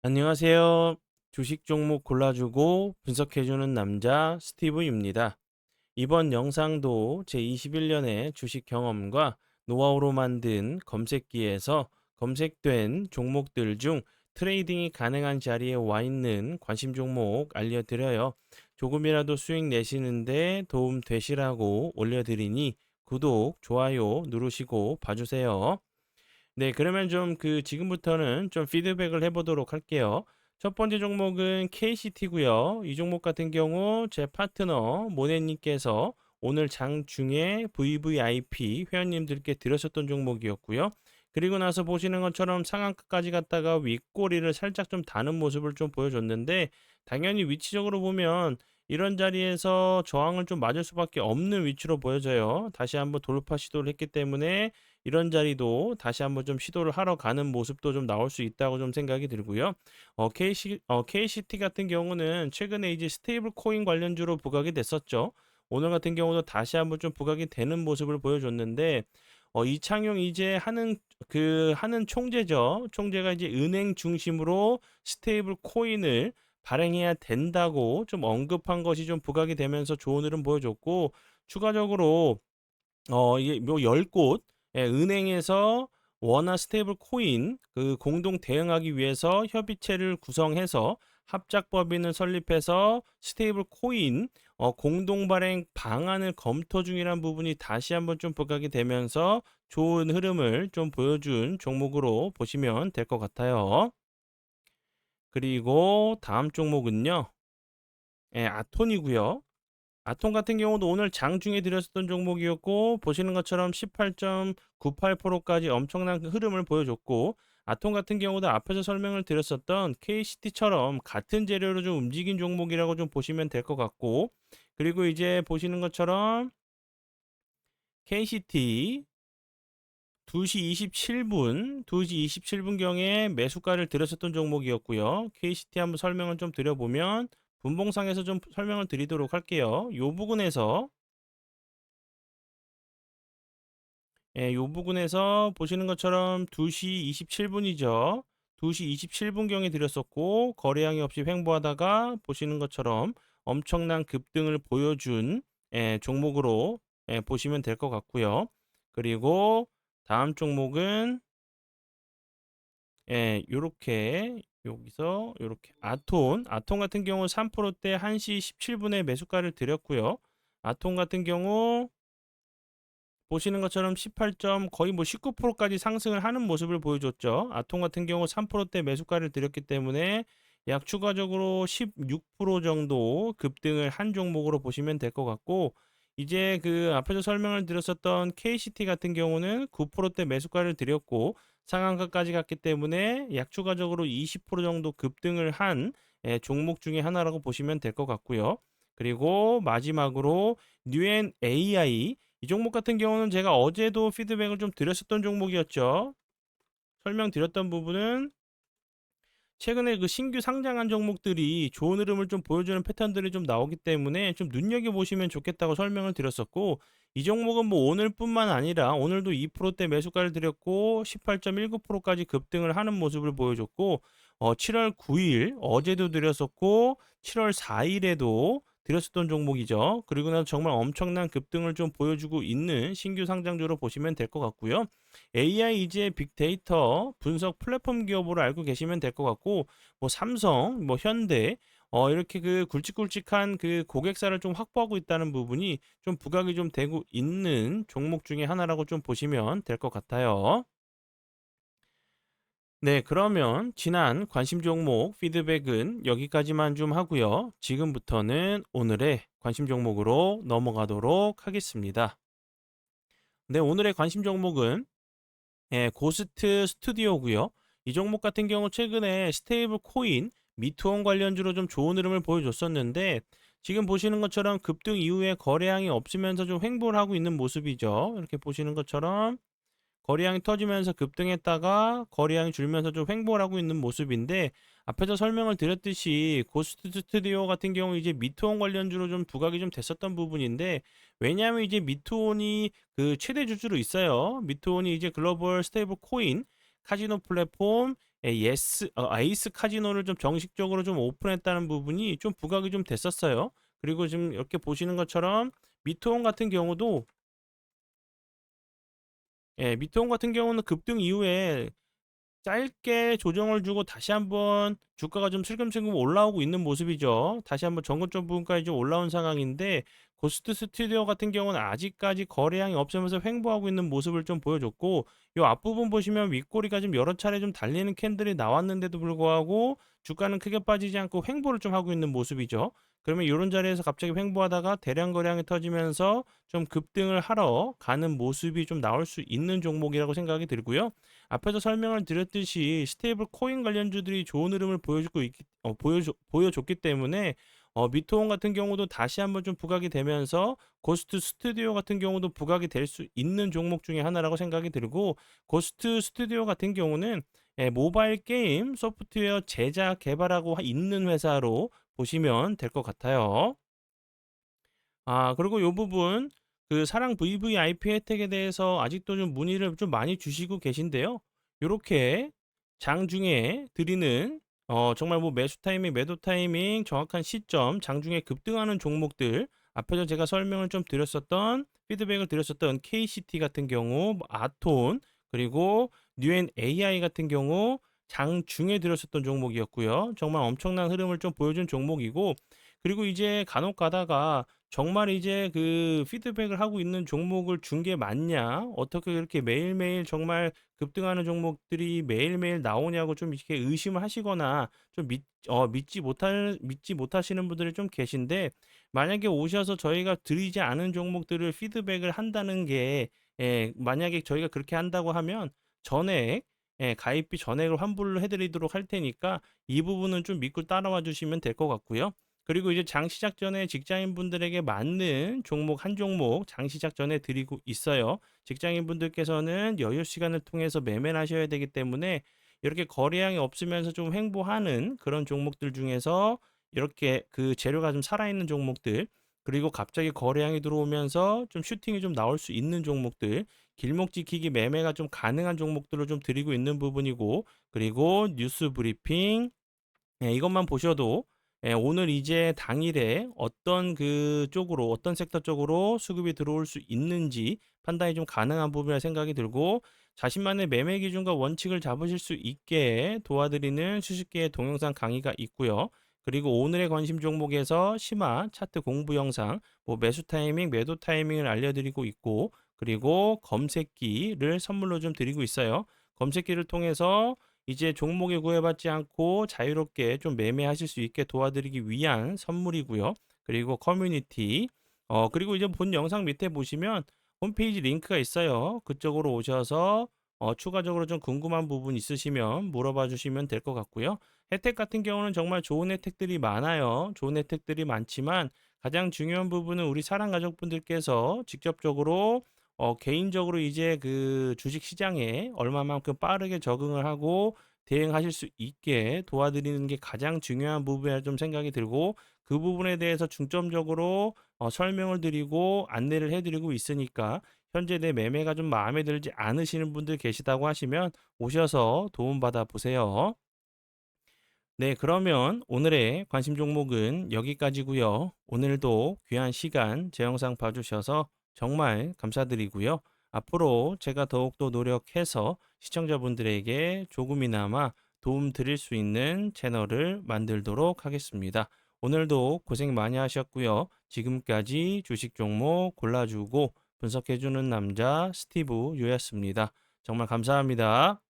안녕하세요. 주식 종목 골라주고 분석해주는 남자 스티브입니다. 이번 영상도 제21년의 주식 경험과 노하우로 만든 검색기에서 검색된 종목들 중 트레이딩이 가능한 자리에 와 있는 관심 종목 알려드려요. 조금이라도 수익 내시는데 도움 되시라고 올려드리니 구독, 좋아요 누르시고 봐주세요. 네, 그러면 좀 지금부터는 좀 피드백을 해보도록 할게요. 첫 번째 종목은 KCT고요. 이 종목 같은 경우 제 파트너 모네님께서 오늘 장중에 VVIP 회원님들께 드렸었던 종목이었고요. 그리고 나서 보시는 것처럼 상한가까지 갔다가 윗꼬리를 살짝 좀 다는 모습을 좀 보여줬는데, 당연히 위치적으로 보면 이런 자리에서 저항을 좀 맞을 수밖에 없는 위치로 보여져요. 다시 한번 돌파 시도를 했기 때문에 이런 자리도 다시 한번 좀 시도를 하러 가는 모습도 좀 나올 수 있다고 좀 생각이 들고요. KCT 같은 경우는 최근에 이제 스테이블 코인 관련주로 부각이 됐었죠. 오늘 같은 경우도 다시 한번 좀 부각이 되는 모습을 보여줬는데, 이창용 이제 하는 총재죠. 총재가 이제 은행 중심으로 스테이블 코인을 발행해야 된다고 좀 언급한 것이 좀 부각이 되면서 좋은 흐름 보여줬고, 추가적으로 이게 뭐 10곳 은행에서 원화 스테이블 코인 공동 대응하기 위해서 협의체를 구성해서 합작법인을 설립해서 스테이블 코인 공동 발행 방안을 검토 중이란 부분이 다시 한번 좀 부각이 되면서 좋은 흐름을 좀 보여준 종목으로 보시면 될 것 같아요. 그리고 다음 종목은요. 아톤이고요. 아톰 같은 경우도 오늘 장중에 드렸었던 종목이었고, 보시는 것처럼 18.98%까지 엄청난 흐름을 보여줬고, 아톰 같은 경우도 앞에서 설명을 드렸었던 KCT처럼 같은 재료로 좀 움직인 종목이라고 좀 보시면 될 것 같고, 그리고 이제 보시는 것처럼 KCT 2시 27분경에 매수가를 드렸었던 종목이었고요. KCT 한번 설명을 좀 드려보면 분봉상에서 좀 설명을 드리도록 할게요. 요 부분에서 요 부분에서 보시는 것처럼 2시 27분이죠. 2시 27분경에 드렸었고, 거래량이 없이 횡보하다가 보시는 것처럼 엄청난 급등을 보여준 종목으로 보시면 될 것 같고요. 그리고 다음 종목은 요렇게 여기서 요렇게 아톤 같은 경우 3%대 1시 17분에 매수가를 드렸고요. 아톤 같은 경우 보시는 것처럼 18점 거의 뭐 19%까지 상승을 하는 모습을 보여줬죠. 아톰 같은 경우 3%대 매수가를 드렸기 때문에 약 추가적으로 16% 정도 급등을 한 종목으로 보시면 될 것 같고, 이제 앞에서 설명을 드렸었던 KCT 같은 경우는 9%대 매수가를 드렸고 상한가까지 갔기 때문에 약 추가적으로 20% 정도 급등을 한 종목 중에 하나라고 보시면 될 것 같고요. 그리고 마지막으로 뉴엔 AI 이 종목 같은 경우는 제가 어제도 피드백을 좀 드렸었던 종목이었죠. 설명드렸던 부분은 최근에 신규 상장한 종목들이 좋은 흐름을 좀 보여주는 패턴들이 좀 나오기 때문에 좀 눈여겨보시면 좋겠다고 설명을 드렸었고, 이 종목은 뭐 오늘뿐만 아니라 오늘도 2%대 매수가를 드렸고 18.19%까지 급등을 하는 모습을 보여줬고, 7월 9일 어제도 드렸었고 7월 4일에도 드렸었던 종목이죠. 그리고 나서 정말 엄청난 급등을 좀 보여주고 있는 신규 상장주로 보시면 될 것 같고요. AI 이제 빅데이터 분석 플랫폼 기업으로 알고 계시면 될 것 같고, 뭐 삼성, 뭐 현대, 이렇게 굵직굵직한 고객사를 좀 확보하고 있다는 부분이 좀 부각이 좀 되고 있는 종목 중에 하나라고 좀 보시면 될 것 같아요. 네, 그러면 지난 관심 종목 피드백은 여기까지만 좀 하고요. 지금부터는 오늘의 관심 종목으로 넘어가도록 하겠습니다. 네, 오늘의 관심 종목은 고스트 스튜디오고요. 이 종목 같은 경우 최근에 스테이블 코인 미투원 관련주로 좀 좋은 흐름을 보여줬었는데, 지금 보시는 것처럼 급등 이후에 거래량이 없으면서 좀 횡보를 하고 있는 모습이죠. 이렇게 보시는 것처럼 거래량이 터지면서 급등했다가 거래량이 줄면서 좀 횡보를 하고 있는 모습인데, 앞에서 설명을 드렸듯이 고스트 스튜디오 같은 경우 이제 미트온 관련주로 좀 부각이 좀 됐었던 부분인데, 왜냐하면 이제 미트온이 최대 주주로 있어요. 미트온이 이제 글로벌 스테이블 코인 카지노 플랫폼 에이스 카지노를 좀 정식적으로 좀 오픈했다는 부분이 좀 부각이 좀 됐었어요. 그리고 지금 이렇게 보시는 것처럼 미토홈 같은 경우도 미토홈 같은 경우는 급등 이후에 짧게 조정을 주고 다시 한번 주가가 좀 슬금슬금 올라오고 있는 모습이죠. 다시 한번 전고점 부분까지 좀 올라온 상황인데 고스트 스튜디오 같은 경우는 아직까지 거래량이 없으면서 횡보하고 있는 모습을 좀 보여줬고 요 앞부분 보시면 윗꼬리가 좀 여러 차례 좀 달리는 캔들이 나왔는데도 불구하고 주가는 크게 빠지지 않고 횡보를 좀 하고 있는 모습이죠. 그러면 이런 자리에서 갑자기 횡보하다가 대량 거래량이 터지면서 좀 급등을 하러 가는 모습이 좀 나올 수 있는 종목이라고 생각이 들고요. 앞에서 설명을 드렸듯이 스테이블 코인 관련주들이 좋은 흐름을 보여줬기 때문에 미토홈 같은 경우도 다시 한번 좀 부각이 되면서 고스트 스튜디오 같은 경우도 부각이 될 수 있는 종목 중에 하나라고 생각이 들고 고스트 스튜디오 같은 경우는 모바일 게임 소프트웨어 제작 개발하고 있는 회사로 보시면 될 것 같아요. 그리고 요 부분 사랑 VVIP 혜택에 대해서 아직도 좀 문의를 좀 많이 주시고 계신데요. 요렇게 장중에 드리는 정말 뭐 매수 타이밍, 매도 타이밍, 정확한 시점, 장중에 급등하는 종목들 앞에서 제가 설명을 좀 드렸었던 피드백을 드렸었던 KCT 같은 경우, 뭐 아톤 그리고 뉴엔 AI 같은 경우 장중에 드렸었던 종목이었고요. 정말 엄청난 흐름을 좀 보여준 종목이고 그리고 이제 간혹 가다가 정말 이제 피드백을 하고 있는 종목을 준 게 맞냐? 어떻게 그렇게 매일매일 정말 급등하는 종목들이 매일매일 나오냐고 좀 이렇게 의심을 하시거나 좀 믿지 못하시는 분들이 좀 계신데 만약에 오셔서 저희가 드리지 않은 종목들을 피드백을 한다는 게 만약에 저희가 그렇게 한다고 하면 전액 가입비 전액을 환불을 해드리도록 할 테니까 이 부분은 좀 믿고 따라와 주시면 될 것 같고요. 그리고 이제 장 시작 전에 직장인분들에게 맞는 종목 한 종목 장 시작 전에 드리고 있어요. 직장인분들께서는 여유 시간을 통해서 매매를 하셔야 되기 때문에 이렇게 거래량이 없으면서 좀 횡보하는 그런 종목들 중에서 이렇게 재료가 좀 살아있는 종목들 그리고 갑자기 거래량이 들어오면서 좀 슈팅이 좀 나올 수 있는 종목들 길목 지키기 매매가 좀 가능한 종목들을 좀 드리고 있는 부분이고 그리고 뉴스 브리핑 이것만 보셔도 오늘 이제 당일에 어떤 쪽으로 어떤 섹터 쪽으로 수급이 들어올 수 있는지 판단이 좀 가능한 부분이라 생각이 들고 자신만의 매매 기준과 원칙을 잡으실 수 있게 도와드리는 수십개의 동영상 강의가 있고요. 그리고 오늘의 관심 종목에서 심화 차트 공부 영상, 뭐 매수 타이밍, 매도 타이밍을 알려드리고 있고 그리고 검색기를 선물로 좀 드리고 있어요. 검색기를 통해서 이제 종목에 구애받지 않고 자유롭게 좀 매매하실 수 있게 도와드리기 위한 선물이고요. 그리고 커뮤니티, 그리고 이제 본 영상 밑에 보시면 홈페이지 링크가 있어요. 그쪽으로 오셔서 추가적으로 좀 궁금한 부분 있으시면 물어봐 주시면 될 것 같고요. 혜택 같은 경우는 정말 좋은 혜택들이 많아요. 좋은 혜택들이 많지만 가장 중요한 부분은 우리 사랑 가족분들께서 직접적으로 개인적으로 이제 주식 시장에 얼마만큼 빠르게 적응을 하고 대응하실 수 있게 도와드리는 게 가장 중요한 부분이라 좀 생각이 들고 그 부분에 대해서 중점적으로 설명을 드리고 안내를 해드리고 있으니까 현재 내 매매가 좀 마음에 들지 않으시는 분들 계시다고 하시면 오셔서 도움받아 보세요. 네, 그러면 오늘의 관심 종목은 여기까지고요. 오늘도 귀한 시간 제 영상 봐주셔서 정말 감사드리고요. 앞으로 제가 더욱더 노력해서 시청자분들에게 조금이나마 도움 드릴 수 있는 채널을 만들도록 하겠습니다. 오늘도 고생 많이 하셨고요. 지금까지 주식 종목 골라주고 분석해주는 남자 스티브 유였습니다. 정말 감사합니다.